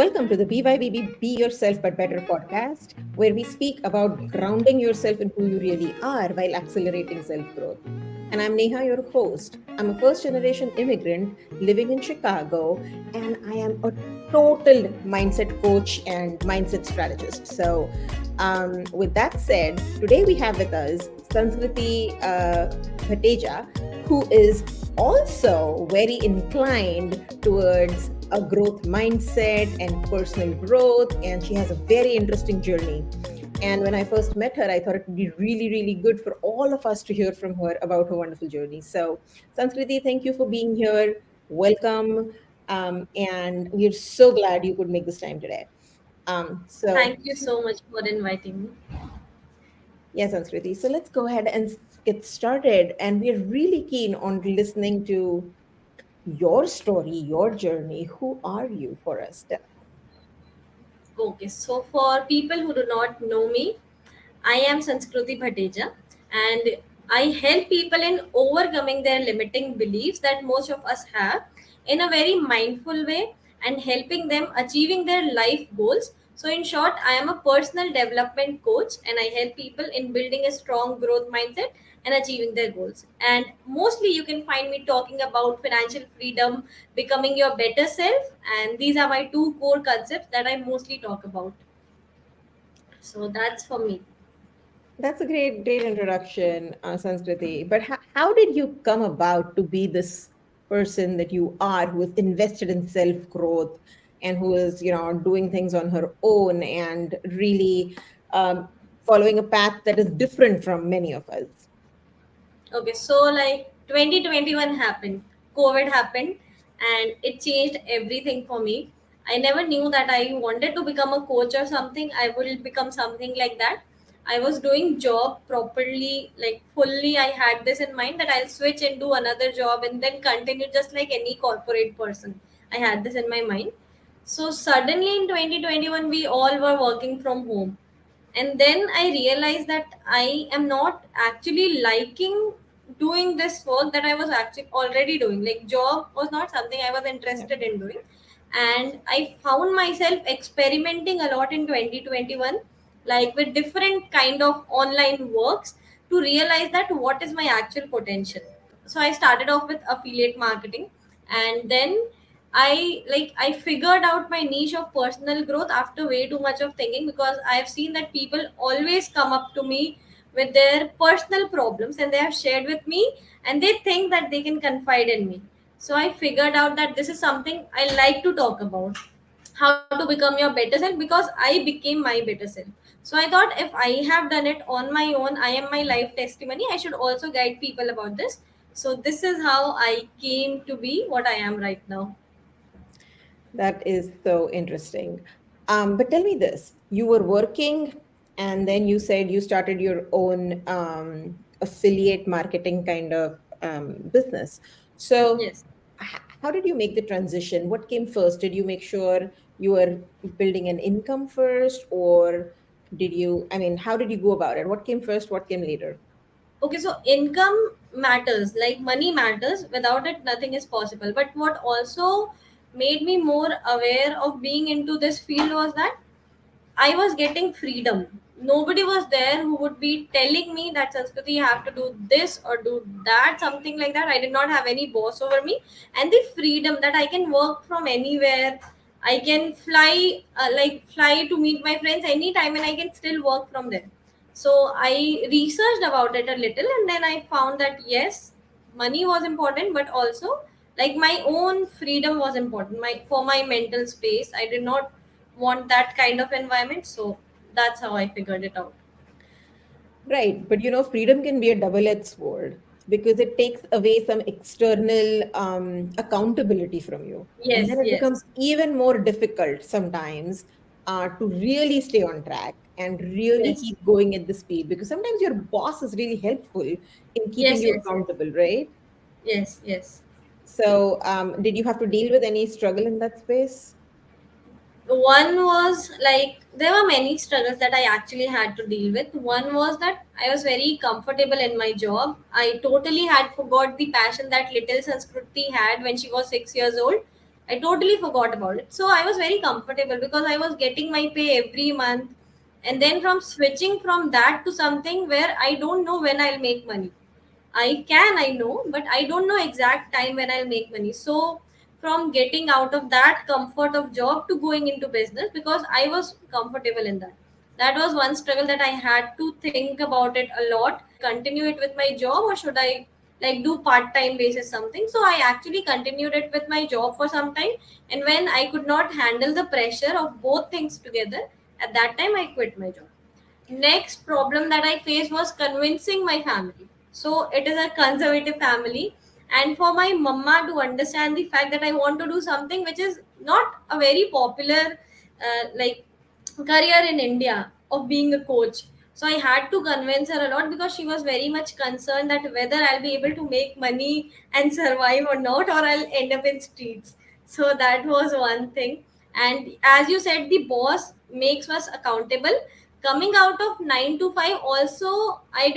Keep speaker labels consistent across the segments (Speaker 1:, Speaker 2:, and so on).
Speaker 1: welcome to the BYBB Be Yourself But Better podcast, where we speak about grounding yourself in who you really are while accelerating self growth. And I'm Neha, your host. I'm a first generation immigrant living in Chicago, and I am a total mindset coach and mindset strategist. With that said, today we have with us Sanskriti Bhateja, who is also very inclined towards a growth mindset and personal growth, and she has a very interesting journey. And when I first met her, I thought it would be really, really good for all of us to hear from her about her wonderful journey. So, Sanskriti, thank you for being here. Welcome. And we're so glad you could make this time today. Um, so,
Speaker 2: Thank you so much for inviting me.
Speaker 1: yes, Sanskriti. So, let's go ahead and get started. And we're really keen on listening to your story, your journey. Who are you for us?
Speaker 2: Okay, so for people who do not know me, I am Sanskruti Bhateja and I help people in overcoming their limiting beliefs that most of us have in a very mindful way and helping them achieving their life goals. So, in short, I am a personal development coach and I help people in building a strong growth mindset and achieving their goals. And mostly, you can find me talking about financial freedom, becoming your better self, and these are my two core concepts that I mostly talk about. So, that's for me.
Speaker 1: That's a great introduction, Sanskriti. But how did you come about to be this person that you are, who is invested in self growth and who is, doing things on her own and really following a path that is different from many of us?
Speaker 2: Okay, so like 2021 happened, COVID happened, and it changed everything for me. I never knew that I wanted to become a coach or something. I will become something like that. I was doing job properly, like fully. I had this in mind that I'll switch and do another job and then continue just like any corporate person. I had this in my mind. So suddenly in 2021, we all were working from home, and then I realized that I am not actually liking doing this work that I was actually already doing. Like job was not something I was
Speaker 1: Yeah.
Speaker 2: interested in doing, and I found myself experimenting a lot in 2021, like with different kind of online works, to realize that what is my actual potential. So I started off with affiliate marketing, and then I figured out my niche of personal growth after way too much of thinking, because I've seen that people always come up to me with their personal problems and they have shared with me, and they think that they can confide in me. So I figured out that this is something I like to talk about, how to become your better self, because I became my better self. So I thought if I have done it on my own, I am my life testimony, I should also guide people about this. So this is how I came to be what I am right now.
Speaker 1: That is so interesting. But tell me this, you were working and then you said you started your own affiliate marketing kind of business. So,
Speaker 2: Yes.
Speaker 1: how did you make the transition? What came first? Did you make sure you were building an income first, or I mean, how did you go about it? What came first? What came later?
Speaker 2: Okay, so income matters, like money matters. Without it, nothing is possible. But what also made me more aware of being into this field was that I was getting freedom. Nobody was there who would be telling me that Sanskriti, you have to do this or do that, something like that. I did not have any boss over me, and the freedom that I can work from anywhere. I can fly, fly to meet my friends anytime, and I can still work from there. So I researched about it a little, and then I found that yes, money was important, but also like my own freedom was important. For my mental space, I did not want that kind of environment. So that's how I figured it out.
Speaker 1: Right, but freedom can be a double-edged sword because it takes away some external accountability from you. And
Speaker 2: Yes,
Speaker 1: then it
Speaker 2: yes,
Speaker 1: becomes even more difficult sometimes to really stay on track and really
Speaker 2: yes,
Speaker 1: keep going at the speed, because sometimes your boss is really helpful in keeping
Speaker 2: yes,
Speaker 1: you
Speaker 2: yes, yes,
Speaker 1: accountable, right?
Speaker 2: yes, yes.
Speaker 1: So, did you have to deal with any struggle in that space?
Speaker 2: One was like there were many struggles that I actually had to deal with. One was that I was very comfortable in my job. I totally had forgot the passion that little Sanskriti had when she was 6 years old. I totally forgot about it. So I was very comfortable because I was getting my pay every month. And then from switching from that to something where I don't know when I'll make money. I know, but I don't know exact time when I'll make money. So from getting out of that comfort of job to going into business, because I was comfortable in that. That was one struggle that I had to think about it a lot. Should I continue it with my job, or should I like do part-time basis something? So I actually continued it with my job for some time. And when I could not handle the pressure of both things together, at that time I quit my job. Next problem that I faced was convincing my family. So it is a conservative family, and for my mama to understand the fact that I want to do something which is not a very popular like career in India of being a coach. So I had to convince her a lot because she was very much concerned that whether I'll be able to make money and survive or not, or I'll end up in streets. So that was one thing. And as you said, the boss makes us accountable. Coming out of 9 to 5, also, I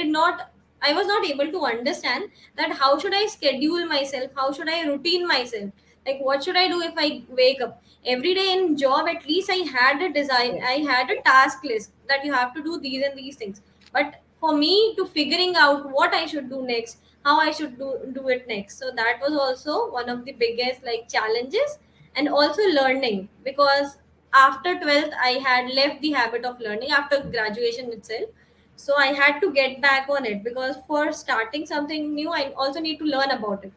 Speaker 2: was not able to understand that how should I schedule myself, how should I routine myself, like what should I do if I wake up every day in job. At least I had a design,
Speaker 1: Yeah.
Speaker 2: I had a task list that you have to do these and these things. But for me to figuring out what I should do next, how I should do it next, so that was also one of the biggest like challenges. And also learning, because after 12th I had left the habit of learning after graduation itself. So I had to get back on it, because for starting something new I also need to learn about it.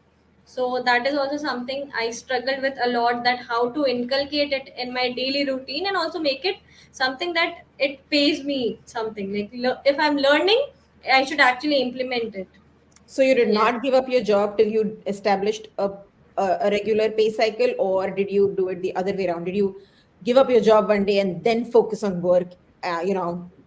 Speaker 2: So that is also something I struggled with a lot, that how to inculcate it in my daily routine and also make it something that it pays me something. Like if I'm learning, I should actually implement it.
Speaker 1: So you did
Speaker 2: Yes.
Speaker 1: not give up your job till you established a regular pay cycle, or did you do it the other way around? Did you give up your job one day and then focus on work,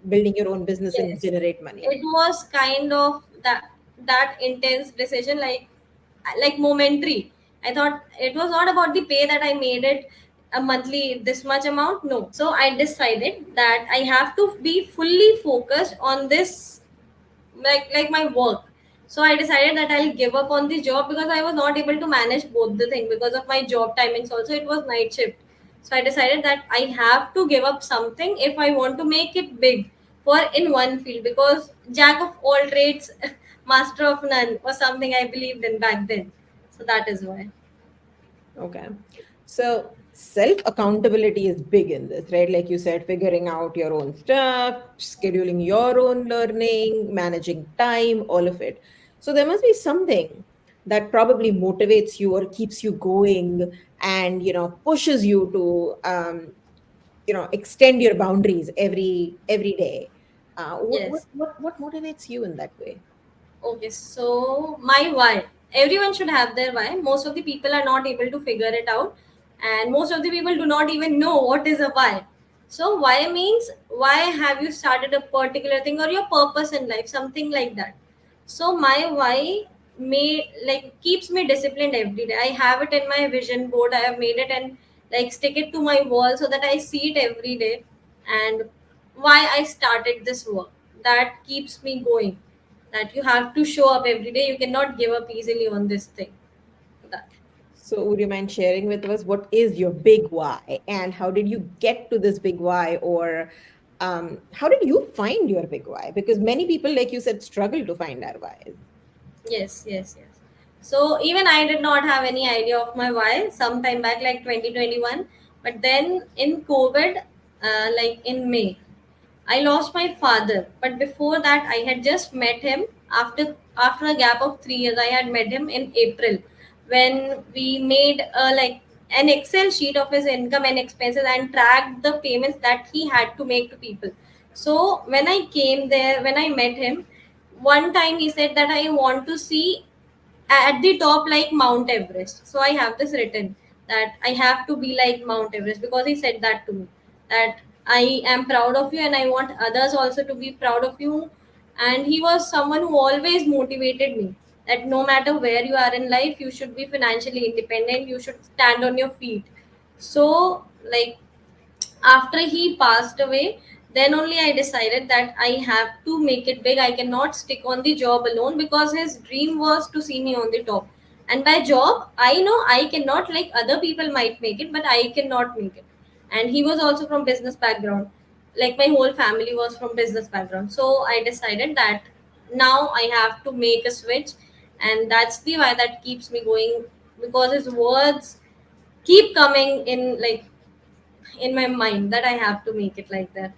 Speaker 1: building your own business and
Speaker 2: Yes,
Speaker 1: generate money?
Speaker 2: it was kind of that intense decision, like momentary. I thought it was not about the pay that I made it a monthly this much amount. No, so I decided that I have to be fully focused on this, like my work. So I decided that I'll give up on the job because I was not able to manage both the thing because of my job timings. Also, it was night shift. So I decided that I have to give up something if I want to make it big for in one field, because jack of all trades, master of none was something I believed in back then. So that is why.
Speaker 1: Okay. So self accountability is big in this, right? Like you said, figuring out your own stuff, scheduling your own learning, managing time, all of it. So there must be something that probably motivates you or keeps you going and pushes you to extend your boundaries every day.
Speaker 2: Yes.
Speaker 1: What motivates you in that way?
Speaker 2: Okay, so my why. Everyone should have their why. Most of the people are not able to figure it out, and most of the people do not even know what is a why. So, why means why have you started a particular thing or your purpose in life, something like that. So, my why may like keeps me disciplined every day. I have it in my vision board. I have made it and like stick it to my wall so that I see it every day, and why I started this work. That keeps me going, that you have to show up every day. You cannot give up easily on this thing. That,
Speaker 1: So, would you mind sharing with us what is your big why and how did you get to this big why, or how did you find your big why? Because many people, like you said, struggle to find our whys.
Speaker 2: yes, yes, yes. So even I did not have any idea of my why sometime back, like 2021. But then in COVID, like in May, I lost my father, but before that, I had just met him after a gap of 3 years. I had met him in April when we made like an Excel sheet of his income and expenses and tracked the payments that he had to make to people. So when I came there, when I met him, one time he said that I want to see at the top like Mount Everest. So I have this written that I have to be like Mount Everest, because he said that to me, that I am proud of you and I want others also to be proud of you. And he was someone who always motivated me that no matter where you are in life, you should be financially independent, you should stand on your feet. So, like, after he passed away, then only I decided that I have to make it big. I cannot stick on the job alone, because his dream was to see me on the top. And by job, I know I cannot, like other people might make it, but I cannot make it. And he was also from business background. Like my whole family was from business background. So I decided that now I have to make a switch, and that's the why that keeps me going, because his words keep coming in, like in my mind, that I have to make it like that.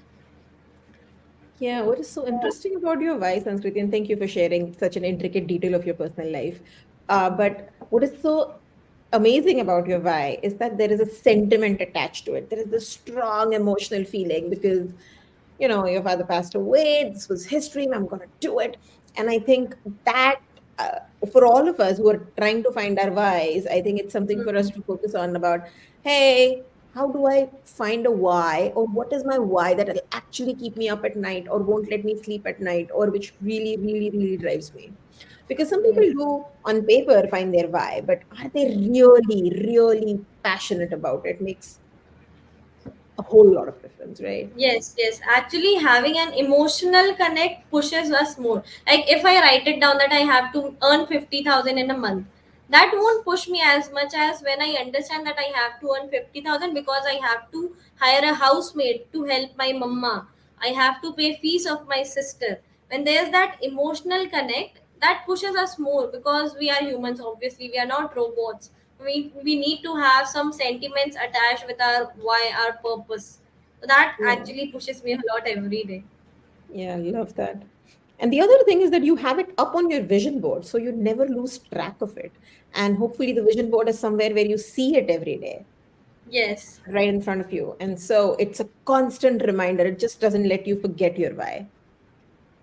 Speaker 1: Yeah, what is so interesting about your why, Sanskriti, and thank you for sharing such an intricate detail of your personal life. But what is so amazing about your why is that there is a sentiment attached to it. There is a strong emotional feeling because, your father passed away. This was history. I'm going to do it. And I think that uh, for all of us who are trying to find our whys, I think it's something for us to focus on about, hey, how do I find a why, or what is my why that will actually keep me up at night or won't let me sleep at night, or which really, really, really drives me? Because some people
Speaker 2: Yes.
Speaker 1: do on paper find their why, but are they really, really passionate about it? Makes a whole lot of difference, right?
Speaker 2: Yes, yes. Actually, having an emotional connect pushes us more. Like if I write it down that I have to earn 50,000 in a month, that won't push me as much as when I understand that I have to earn 50,000 because I have to hire a housemaid to help my mama. I have to pay fees of my sister. When there's that emotional connect, that pushes us more, because we are humans. Obviously, we are not robots. We need to have some sentiments attached with our why, our purpose. So that
Speaker 1: Yeah.
Speaker 2: actually pushes me a lot every day.
Speaker 1: Yeah, I love that. And the other thing is that you have it up on your vision board, so you never lose track of it. And hopefully, the vision board is somewhere where you see it every day,
Speaker 2: Yes.
Speaker 1: right in front of you. And so it's a constant reminder. It just doesn't let you forget your why.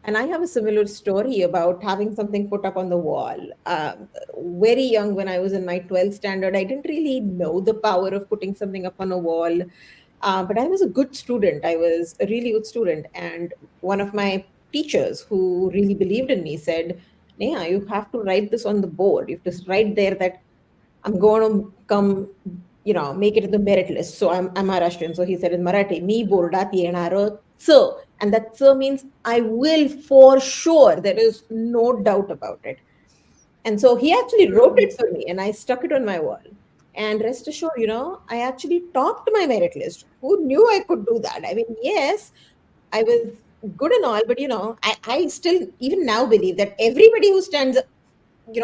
Speaker 1: And I have a similar story about having something put up on the wall. Very young, when I was in my 12th standard, I didn't really know the power of putting something up on a wall. But I was a good student. I was a really good student. And one of my teachers who really believed in me said, Neha, you have to write this on the board. You have to write there that I'm going to come, make it in the merit list. So I'm Maharashtrian. So he said in Marathi, me bordat yenaro sir. And that sir means I will for sure. There is no doubt about it. And so he actually wrote it for me and I stuck it on my wall. And rest assured, I actually topped my merit list. Who knew I could do that? I mean, yes, I was good and all, but I still even now believe that everybody who stands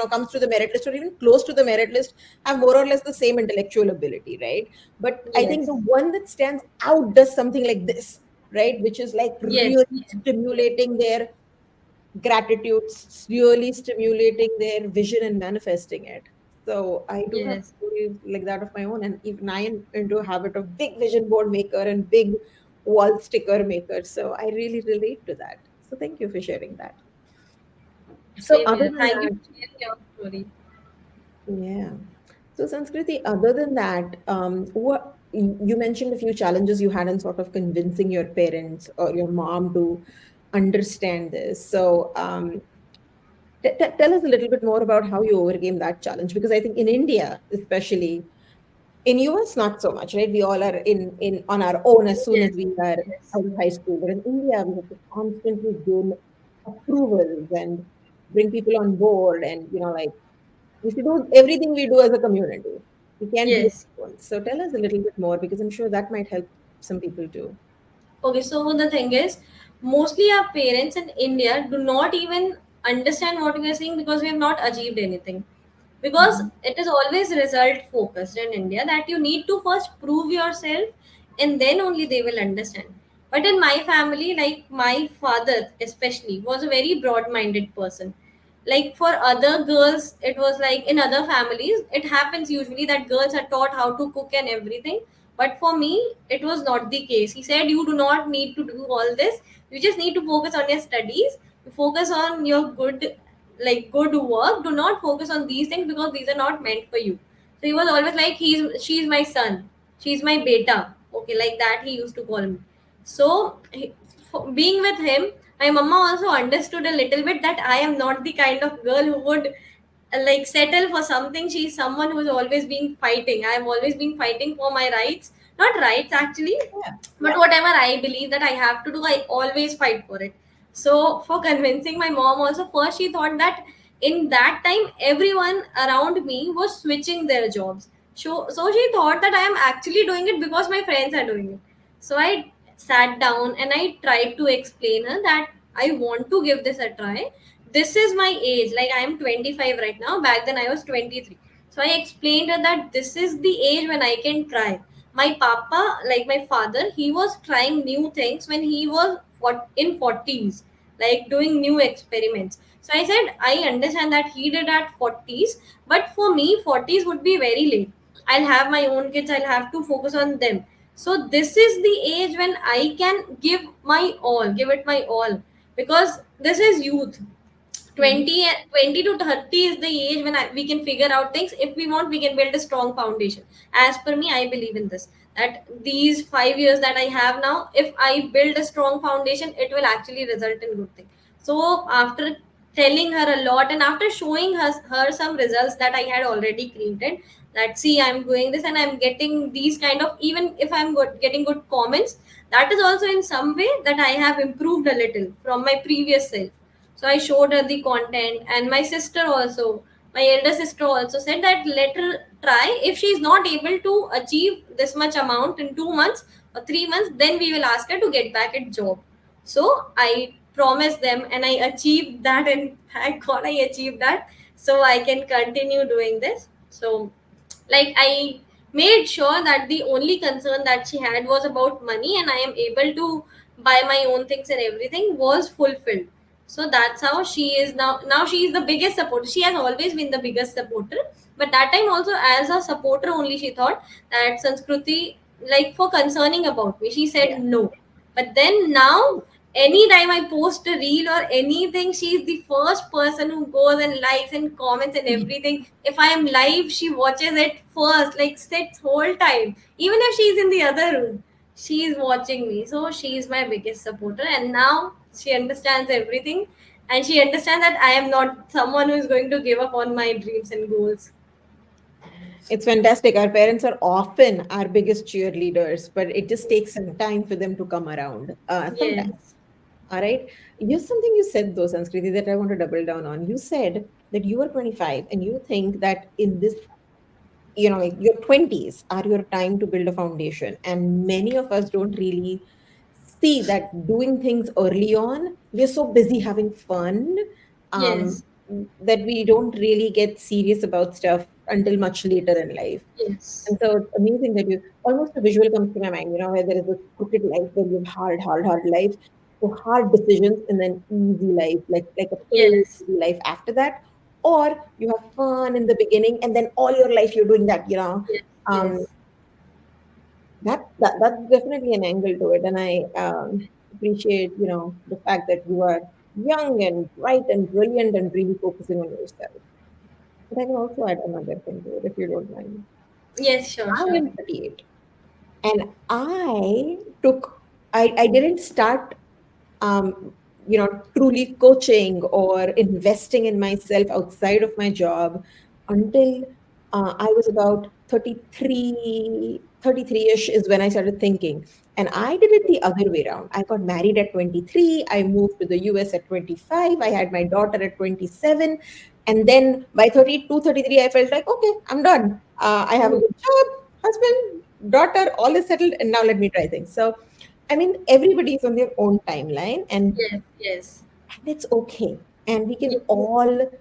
Speaker 1: comes to the merit list or even close to the merit list have more or less the same intellectual ability, right? But I think
Speaker 2: Yes.
Speaker 1: the one that stands out does something like this, right? Which is like
Speaker 2: Yes.
Speaker 1: really stimulating their gratitude, really stimulating their vision and manifesting it. So I do have
Speaker 2: Yes.
Speaker 1: stories like that of my own, and even I am into a habit of big vision board maker and big wall sticker maker. So I really relate to that. So thank you for sharing that. So
Speaker 2: Same
Speaker 1: other
Speaker 2: here.
Speaker 1: than
Speaker 2: Thank you
Speaker 1: that,
Speaker 2: for sharing your story.
Speaker 1: yeah. So, Sanskriti, other than that, what you mentioned a few challenges you had in sort of convincing your parents or your mom to understand this. So, tell us a little bit more about how you overcame that challenge, because I think in India, especially in US, not so much, right? We all are in on our own as soon as
Speaker 2: Yes.
Speaker 1: we are
Speaker 2: Yes.
Speaker 1: out of high school. But in India, we have to constantly gain approvals and bring people on board, and like we should do everything we do as a community. We can't be
Speaker 2: Yes.
Speaker 1: alone. So tell us a little bit more because I'm sure that might help some people too.
Speaker 2: Okay, so the thing is, mostly our parents in India do not even understand what we are saying, because we have not achieved anything. Because
Speaker 1: Mhm.
Speaker 2: it is always result focused in India, that you need to first prove yourself and then only they will understand. But in my family, like my father especially, was a very broad minded person. Like for other girls, it was like in other families, it happens usually that girls are taught how to cook and everything. But for me, it was not the case. He said, you do not need to do all this. You just need to focus on your studies, focus on your good work. Do not focus on these things, because these are not meant for you. So he was always like, she's my son, she's my beta. Okay, like that he used to call me. So being with him, my mama also understood a little bit that I am not the kind of girl who would like settle for something. She's someone who's always been fighting. I've always been fighting for my rights, not rights actually,
Speaker 1: Yeah.
Speaker 2: but whatever I believe that I have to do, I always fight for it. So for convincing my mom also, first she thought that in that time everyone around me was switching their jobs. So she thought that I am actually doing it because my friends are doing it. So I sat down and I tried to explain her that I want to give this a try. This is my age, like I am 25 right now, back then I was 23. So I explained her that this is the age when I can try. My papa, like my father, he was trying new things when he was in 40s, like doing new experiments. So I said I understand that he did at 40s, but for me 40s would be very late. I'll have my own kids, I'll have to focus on them. So this is the age when I can give it my all, because this is youth.
Speaker 1: Mhm.
Speaker 2: 20 to 30 is the age when we can figure out things. If we want, we can build a strong foundation. As per me, I believe in this, that these 5 years that I have now, if I build a strong foundation, it will actually result in good thing. So after telling her a lot and after showing her some results that I had already created, that see I'm doing this and I'm getting these kind of, even if I'm getting good comments, that is also in some way that I have improved a little from my previous self. So I showed her the content, and my sister also, my elder sister also said that let her try. If she is not able to achieve this much amount in 2 months or 3 months, then we will ask her to get back at job. So I promised them, and I achieved that, and thank God I achieved that. So I can continue doing this. So, like, I made sure that the only concern that she had was about money, and I am able to buy my own things and everything was fulfilled. So that's how she is now. Now she is the biggest supporter. She has always been the biggest supporter, but that time also as a supporter only, she thought that Sanskriti, like, for concerning about me, she said
Speaker 1: Yeah.
Speaker 2: no. But then now, anytime I post a reel or anything, she's the first person who goes and likes and comments and everything. If I am live, she watches it first, like sits whole time. Even if she's in the other room, she's watching me. So she's my biggest supporter, and now she understands everything, and she understands that I am not someone who is going to give up on my dreams and goals.
Speaker 1: It's fantastic. Our parents are often our biggest cheerleaders, but it just takes some time for them to come around. Sometimes.
Speaker 2: Yes,
Speaker 1: All right. Here's something you said, though, Sanskriti, that I want to double down on. You said that you were 25 and you think that in this, like your 20s are your time to build a foundation. And many of us don't really see that doing things early on, we're so busy having fun, um,
Speaker 2: yes,
Speaker 1: that we don't really get serious about stuff until much later in life.
Speaker 2: yes,
Speaker 1: And so it's amazing that you almost a visual comes to my mind, where there is this crooked life, where you have hard, hard, hard life, so hard decisions, and then easy life, like a pale
Speaker 2: yes,
Speaker 1: easy life after that. Or you have fun in the beginning, and then all your life you're doing that.
Speaker 2: yes,
Speaker 1: Um,
Speaker 2: yes,
Speaker 1: that's definitely an angle to it, and I appreciate the fact that you are young and bright and brilliant and really focusing on yourself. But I can also add another thing to it, if you don't mind.
Speaker 2: yes, sure,
Speaker 1: I
Speaker 2: sure.
Speaker 1: am 38. And I didn't start, truly coaching or investing in myself outside of my job until I was about 33ish is when I started thinking. And I did it the other way around. I got married at 23. I moved to the US at 25. I had my daughter at 27. And then by 32, 33, I felt like, okay, I'm done. I have a
Speaker 2: Hmm.
Speaker 1: good job, husband, daughter, all is settled. And now let me try things. So, I mean, everybody is on their own timeline,
Speaker 2: Yes, yes,
Speaker 1: and it's okay. And we can
Speaker 2: yes,
Speaker 1: all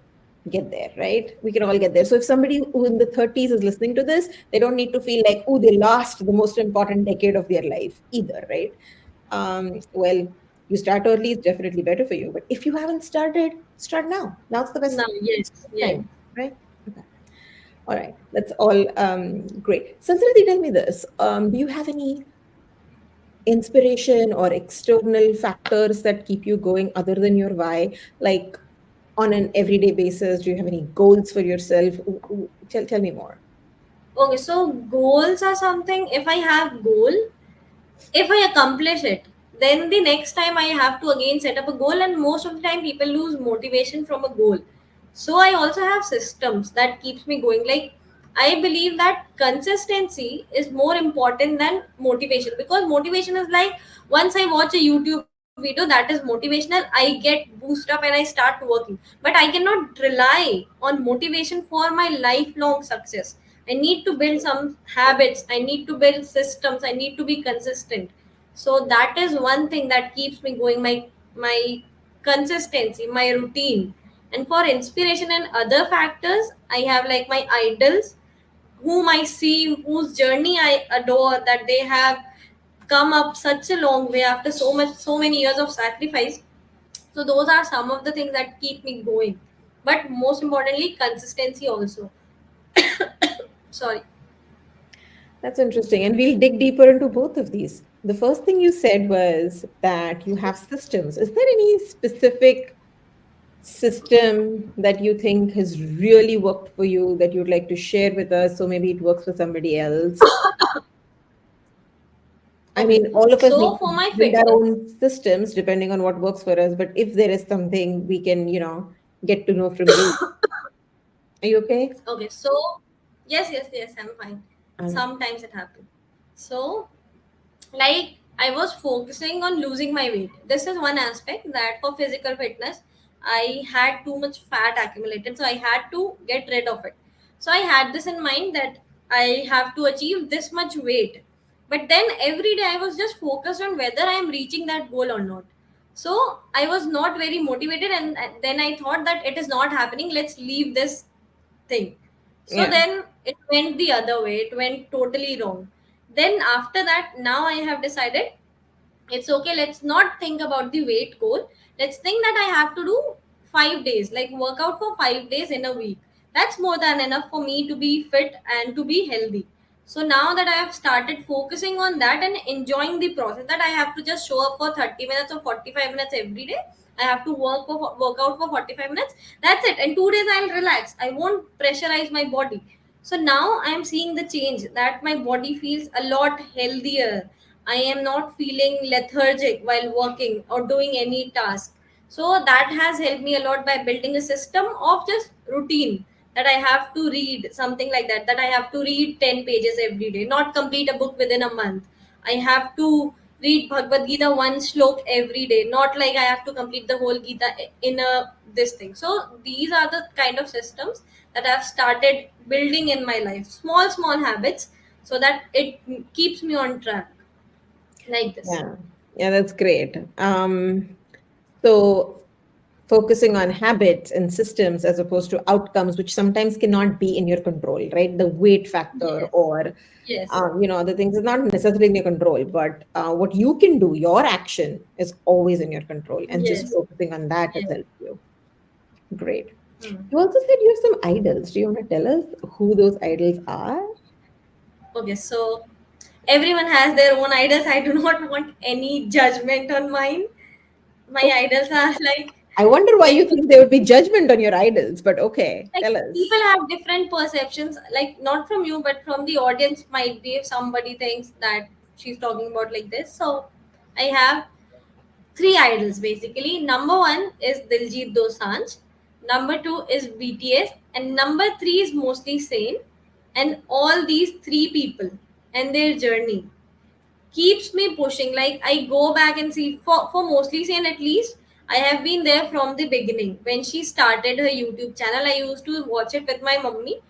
Speaker 1: get there, right? We can all get there. So if somebody who in the 30s is listening to this, they don't need to feel like, oh, they lost the most important decade of their life either, right? Well, you start early is definitely better for you. But if you haven't started, start now. Now's the
Speaker 2: no,
Speaker 1: best
Speaker 2: yes, yes.
Speaker 1: time, right? Okay. All right. That's all great. Sansarati, tell me this. Do you have any inspiration or external factors that keep you going other than your why? Like on an everyday basis, do you have any goals for yourself? Tell me more.
Speaker 2: Okay, so goals are something. If I have goal, if I accomplish it, then the next time I have to again set up a goal, and most of the time people lose motivation from a goal. So I also have systems that keeps me going. Like, I believe that consistency is more important than motivation, because motivation is like, once I watch a YouTube video that is motivational, I get boost up and I start working. But I cannot rely on motivation for my lifelong success. I need to build some habits, I need to build systems, I need to be consistent. So that is one thing that keeps me going, my consistency, my routine. And for inspiration and other factors, I have like my idols, whom I see, whose journey I adore, that they have come up such a long way after so many years of sacrifice. So those are some of the things that keep me going. But most importantly, consistency also. Sorry.
Speaker 1: That's interesting. And we'll dig deeper into both of these. The first thing you said was that you have systems. Is there any specific system that you think has really worked for you that you'd like to share with us? So maybe it works for somebody else. I
Speaker 2: Okay.
Speaker 1: mean, all of us need
Speaker 2: So
Speaker 1: to
Speaker 2: for my
Speaker 1: build our
Speaker 2: fitness,
Speaker 1: own systems depending on what works for us. But if there is something we can, get to know from you. Are you okay?
Speaker 2: okay. So yes, I'm fine.
Speaker 1: Um,
Speaker 2: Sometimes it happens. So like I was focusing on losing my weight. This is one aspect that for physical fitness, I had too much fat accumulated, so I had to get rid of it. So I had this in mind that I have to achieve this much weight. But then every day I was just focused on whether I am reaching that goal or not. So I was not very motivated, and then I thought that it is not happening. Let's leave this thing. So
Speaker 1: yeah.
Speaker 2: then it went the other way, it went totally wrong. Then after that, now I have decided it's okay, let's not think about the weight goal. Let's think that I have to do 5 days, like work out for 5 days in a week. That's more than enough for me to be fit and to be healthy. So now that I have started focusing on that and enjoying the process, that I have to just show up for 30 minutes or 45 minutes every day. I have to work out for 45 minutes. That's it. And 2 days I'll relax. I won't pressurize my body. So now I'm seeing the change, that my body feels a lot healthier. I am not feeling lethargic while working or doing any task. So that has helped me a lot by building a system of just routine, that I have to read something like that, that I have to read 10 pages every day, not complete a book within a month. I have to read Bhagavad Gita one slok every day, not like I have to complete the whole Gita in a this thing. So these are the kind of systems that I've started building in my life, small habits, so that it keeps me on track like this.
Speaker 1: Yeah. Yeah, that's great. So focusing on habits and systems as opposed to outcomes, which sometimes cannot be in your control, right? The weight factor
Speaker 2: Yes.
Speaker 1: or
Speaker 2: Yes.
Speaker 1: other things is not necessarily in your control, but what you can do, your action is always in your control, and just
Speaker 2: Yes.
Speaker 1: focusing on that has
Speaker 2: Yes.
Speaker 1: helped you. Great.
Speaker 2: Hmm.
Speaker 1: You also said you have some idols. Do you want to tell us who those idols are?
Speaker 2: Okay, so everyone has their own idols. I do not want any judgment on mine. My
Speaker 1: Okay.
Speaker 2: idols are
Speaker 1: I wonder why you
Speaker 2: like
Speaker 1: think there would be judgment on your idols, but okay,
Speaker 2: like
Speaker 1: tell us.
Speaker 2: people have different perceptions, like not from you but from the audience. Might be if somebody thinks that she's talking about like this. So I have three idols basically. Number one is Diljit Dosanjh, number two is BTS, and number three is mostly sane. And all these three people and their journey keeps me pushing. Like I go back and see, for mostly sane at least, I have been there from the beginning. When she started her YouTube channel, I used to watch it with my mommy,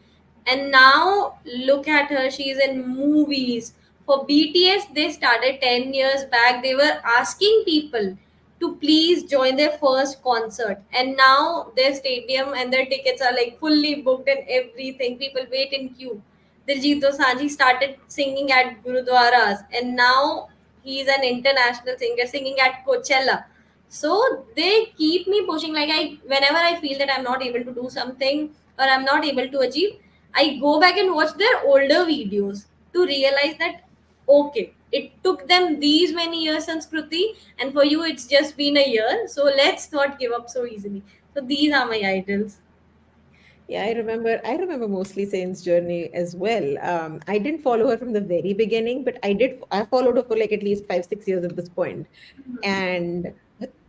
Speaker 2: and now look at her, she's in movies. For BTS, they started 10 years back. They were asking people to please join their first concert, and now their stadium and their tickets are like fully booked and everything. People wait in queue. Diljit Dosanjh started singing at gurudwaras, and now he's an international singer singing at Coachella. So they keep me pushing. Like whenever I feel that I'm not able to do something or I'm not able to achieve, I go back and watch their older videos to realize that okay, it took them these many years, Sanskriti, and for you it's just been a year. So let's not give up so easily. So these are my idols.
Speaker 1: Yeah, I remember mostly Sane's journey as well. I didn't follow her from the very beginning, but I followed her for like at least 5, 6 years at this point. And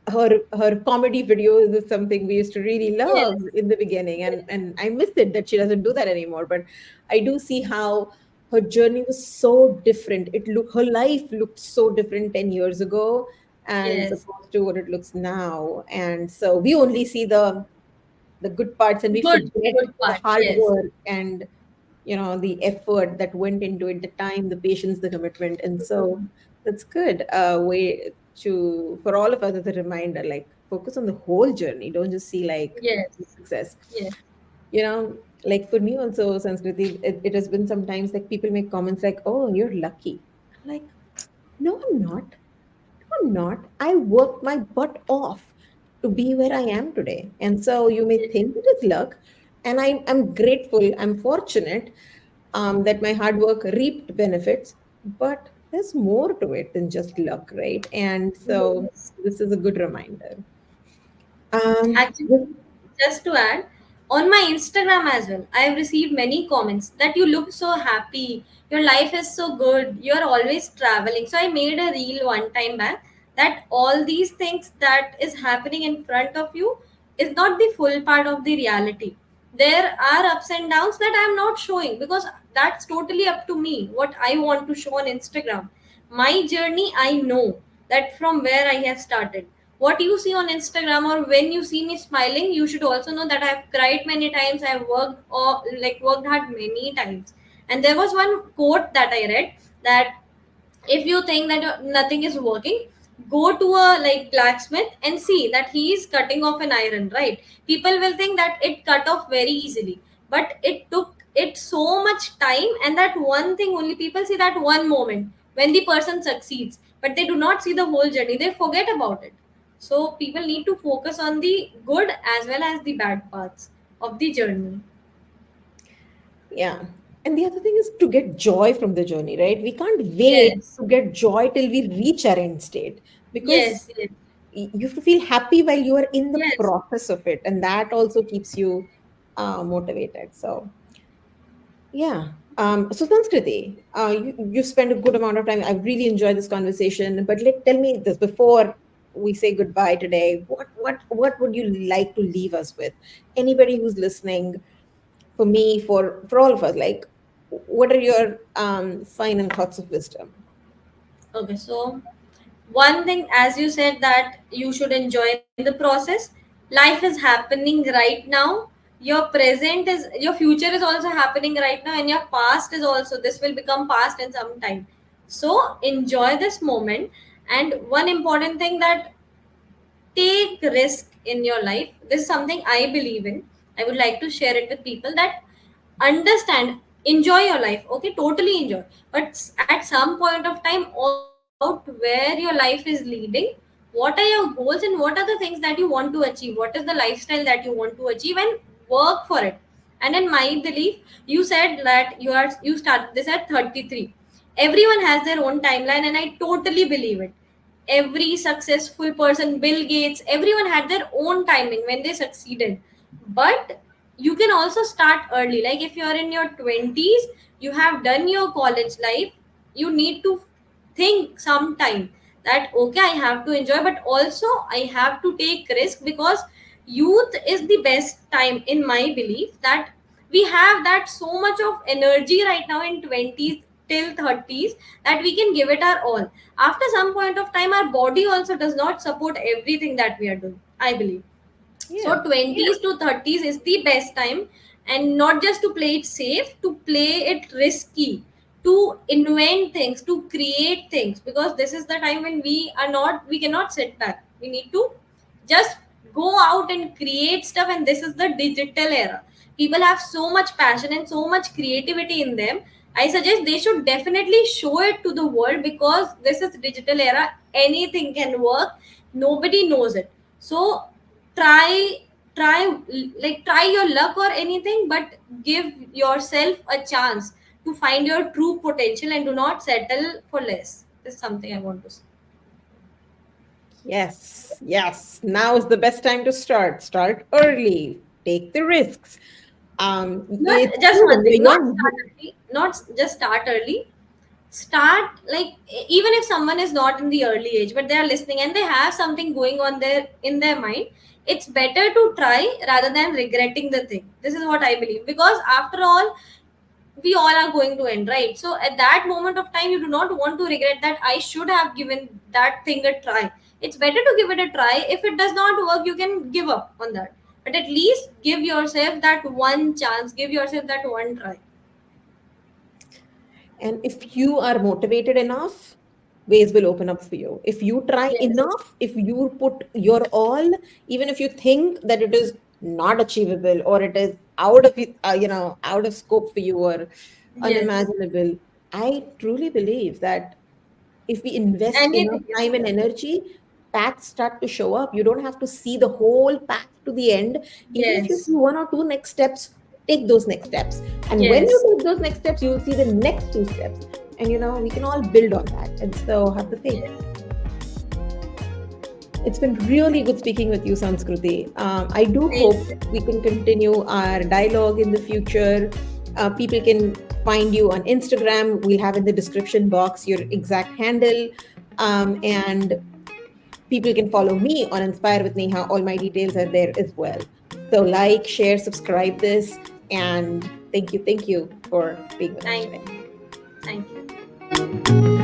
Speaker 1: her comedy videos is something we used to really love
Speaker 2: Yes.
Speaker 1: in the beginning,
Speaker 2: Yes.
Speaker 1: and I miss it that she doesn't do that anymore. But I do see how her journey was so different. Her life looked so different 10 years ago. as
Speaker 2: Yes.
Speaker 1: opposed to what it looks now. And so we only see the good parts, and we forget
Speaker 2: Good
Speaker 1: the
Speaker 2: part.
Speaker 1: hard
Speaker 2: Yes.
Speaker 1: work and the effort that went into it, the time, the patience, the commitment. And so that's good way to, for all of us, as a reminder, like, focus on the whole journey, don't just see like
Speaker 2: Yes.
Speaker 1: success.
Speaker 2: Yes.
Speaker 1: Like for me also, Sanskriti, it has been sometimes like people make comments like, oh, you're lucky. I'm like, no, I'm not. I'm not. I worked my butt off to be where I am today. And so you may
Speaker 2: Yes.
Speaker 1: think it is luck. And I'm grateful, I'm fortunate that my hard work reaped benefits. But there's more to it than just luck, right? And so
Speaker 2: Yes.
Speaker 1: this is a good reminder. Um,
Speaker 2: Actually, just to add, on my Instagram as well, I have received many comments that you look so happy, your life is so good, you're always traveling. So I made a reel one time back that all these things that is happening in front of you is not the full part of the reality. There are ups and downs that I'm not showing because that's totally up to me what I want to show on Instagram. My journey, I know that from where I have started. What you see on Instagram or when you see me smiling, you should also know that I've cried many times, I've worked or like worked hard many times. And there was one quote that I read that if you think that nothing is working, go to a like blacksmith and see that he is cutting off an iron, right? People will think that it cut off very easily, but it took it so much time, and that one thing only people see, that one moment when the person succeeds, but they do not see the whole journey, they forget about it. So people need to focus on the good as well as the bad parts of the journey.
Speaker 1: Yeah. And the other thing is to get joy from the journey, right? We can't wait
Speaker 2: Yes.
Speaker 1: to get joy till we reach our end state, because
Speaker 2: Yes. Yes.
Speaker 1: you have to feel happy while you are in the
Speaker 2: Yes.
Speaker 1: process of it. And that also keeps you motivated. So, yeah. So, Sanskriti, you spent a good amount of time. I really enjoyed this conversation. But tell me this before we say goodbye today. What would you like to leave us with? Anybody who's listening, for me, for all of us, like, what are your final thoughts of wisdom?
Speaker 2: Okay, so one thing, as you said, that you should enjoy the process. Life is happening right now. Your present is, your future is also happening right now, and your past is also, this will become past in some time. So enjoy this moment. And one important thing, that take risk in your life. This is something I believe in. I would like to share it with people, that understand, enjoy your life, okay, totally enjoy, but at some point of time, out where your life is leading, what are your goals and what are the things that you want to achieve, what is the lifestyle that you want to achieve, and work for it. And in my belief, you said that you started this at 33. Everyone has their own timeline, and I totally believe it. Every successful person, Bill Gates, everyone had their own timing when they succeeded. But you can also start early. Like if you are in your 20s, you have done your college life, you need to think sometime that okay, I have to enjoy, but also I have to take risk, because youth is the best time in my belief. That we have that so much of energy right now in 20s till 30s, that we can give it our all. After some point of time, our body also does not support everything that we are doing, I believe.
Speaker 1: Yeah.
Speaker 2: So 20s to 30s is the best time, and not just to play it safe, to play it risky, to invent things, to create things, because this is the time when we cannot sit back. We need to just go out and create stuff, and this is the digital era. People have so much passion and so much creativity in them. I suggest they should definitely show it to the world, because this is digital era, anything can work, nobody knows it. So try try your luck or anything, but give yourself a chance to find your true potential, and do not settle for less. This is something I want to say.
Speaker 1: Yes. Yes. Now is the best time to start. Start early. Take the risks.
Speaker 2: Not
Speaker 1: It's
Speaker 2: just
Speaker 1: true.
Speaker 2: one
Speaker 1: When
Speaker 2: thing,
Speaker 1: you're
Speaker 2: not
Speaker 1: young.
Speaker 2: start early, not just start early. Start like, even if someone is not in the early age, but they are listening and they have something going on there in their mind, it's better to try rather than regretting the thing. This is what I believe, because after all, we all are going to end, right? So at that moment of time, you do not want to regret that I should have given that thing a try. It's better to give it a try. If it does not work, you can give up on that, but at least give yourself that one chance, give yourself that one try.
Speaker 1: And if you are motivated enough, ways will open up for you. If you try
Speaker 2: Yes,
Speaker 1: enough, if you put your all, even if you think that it is not achievable or it is out of out of scope for you or
Speaker 2: yes,
Speaker 1: unimaginable, I truly believe that if we invest enough
Speaker 2: anything is
Speaker 1: time and
Speaker 2: done.
Speaker 1: energy, paths start to show up. You don't have to see the whole path to the end. Even if you
Speaker 2: Yes,
Speaker 1: see one or two next steps, take those next steps. And when you
Speaker 2: yes,
Speaker 1: take those next steps, you will see the next two steps. And we can all build on that. And so have the faith.
Speaker 2: yes.
Speaker 1: It's been really good speaking with you, Sanskruti. I do
Speaker 2: Same
Speaker 1: hope
Speaker 2: here.
Speaker 1: we can continue our dialogue in the future. People can find you on Instagram. We'll have in the description box your exact handle. And people can follow me on Inspire with Neha. All my details are there as well. So, like, share, subscribe this. And thank you for being with us
Speaker 2: Thank
Speaker 1: today.
Speaker 2: you. Thank you.